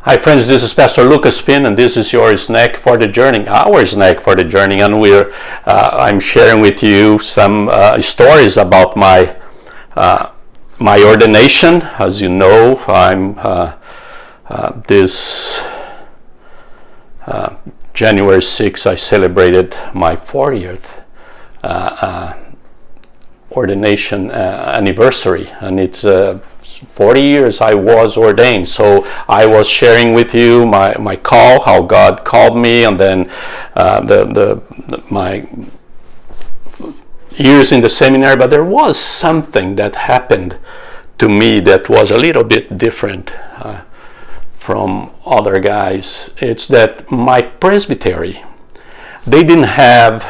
Hi friends, this is Pastor Lucas Pina, and this is your snack for the journey, our snack for the journey, and I'm sharing with you some stories about my ordination. As you know, I'm this January 6th I celebrated my 40th ordination anniversary, and it's 40 years I was ordained. So I was sharing with you my call, how God called me, and then my years in the seminary. But there was something that happened to me that was a little bit different from other guys. It's that my presbytery, they didn't have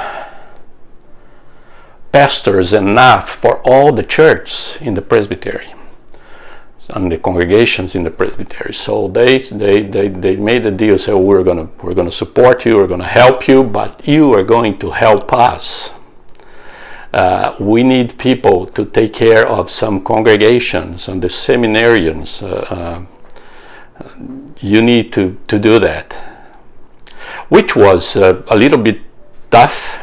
pastors enough for all the church in the presbytery and the congregations in the presbytery. So they made a deal, say, we're gonna support you, we're gonna help you, but you are going to help us. We need people to take care of some congregations and the seminarians. You need to do that, which was a little bit tough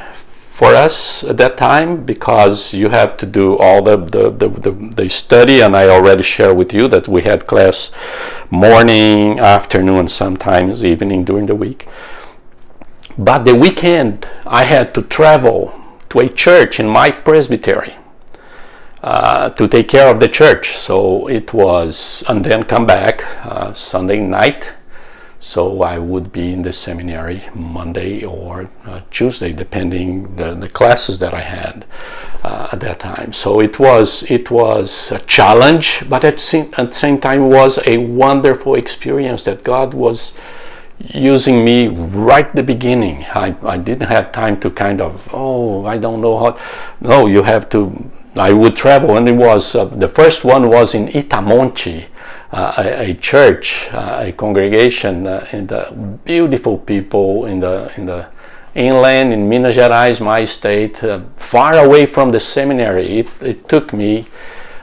for us at that time, because you have to do all the study, and I already shared with you that we had class morning, afternoon, sometimes evening during the week. But the weekend I had to travel to a church in my presbytery to take care of the church. So it was, and then come back Sunday night. So I would be in the seminary Monday or Tuesday, depending the classes that I had at that time. So it was a challenge, but at the same time was a wonderful experience that God was using me right at the beginning. I didn't have time to kind of, I don't know how. No, you have to. I would travel, and it was the first one was in Itamonte. A church, a congregation, and beautiful people in the inland in Minas Gerais, my state, far away from the seminary. It took me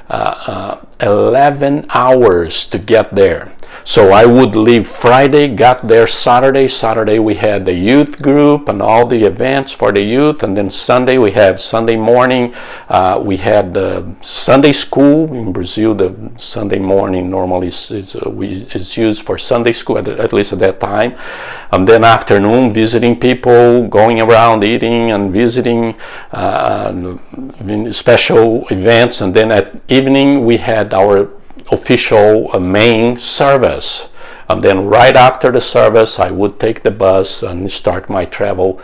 11 hours to get there. So I would leave Friday, got there Saturday. Saturday we had the youth group and all the events for the youth, and then Sunday we have Sunday morning. We had the Sunday school in Brazil. The Sunday morning normally is used for Sunday school, at least at that time. And then afternoon, visiting people, going around eating and visiting special events, and then at evening we had our official main service, and then right after the service I would take the bus and start my travel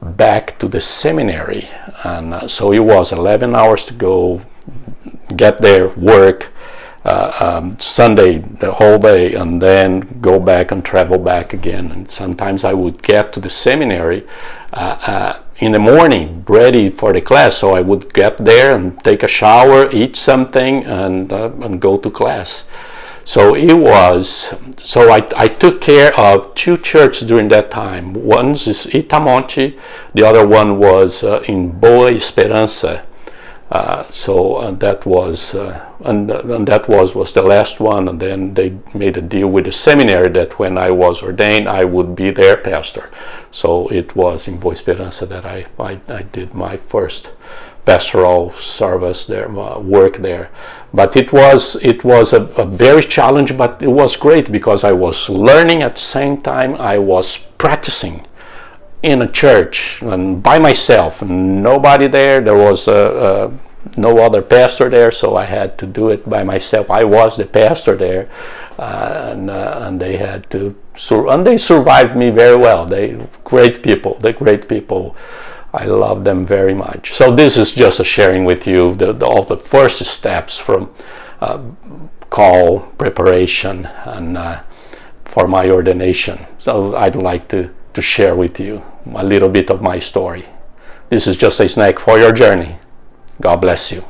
back to the seminary. And so it was 11 hours to go, get there, work Sunday the whole day, and then go back and travel back again. And sometimes I would get to the seminary in the morning ready for the class, so I would get there and take a shower, eat something, and go to class. So it was, I took care of two churches during that time. One is Itamonte, the other one was in Boa Esperança. That was that was the last one, and then they made a deal with the seminary that when I was ordained I would be their pastor. So it was in Boa Esperança that I did my first pastoral service there, work there. But it was a very challenging, but it was great because I was learning at the same time I was practicing in a church and by myself, nobody there. There was no other pastor there, so I had to do it by myself. I was the pastor there, and they had to, and they survived me very well. They're great people. I love them very much. So this is just a sharing with you all the first steps from call preparation and for my ordination. So I'd like to share with you a little bit of my story. This is just a snack for your journey. God bless you.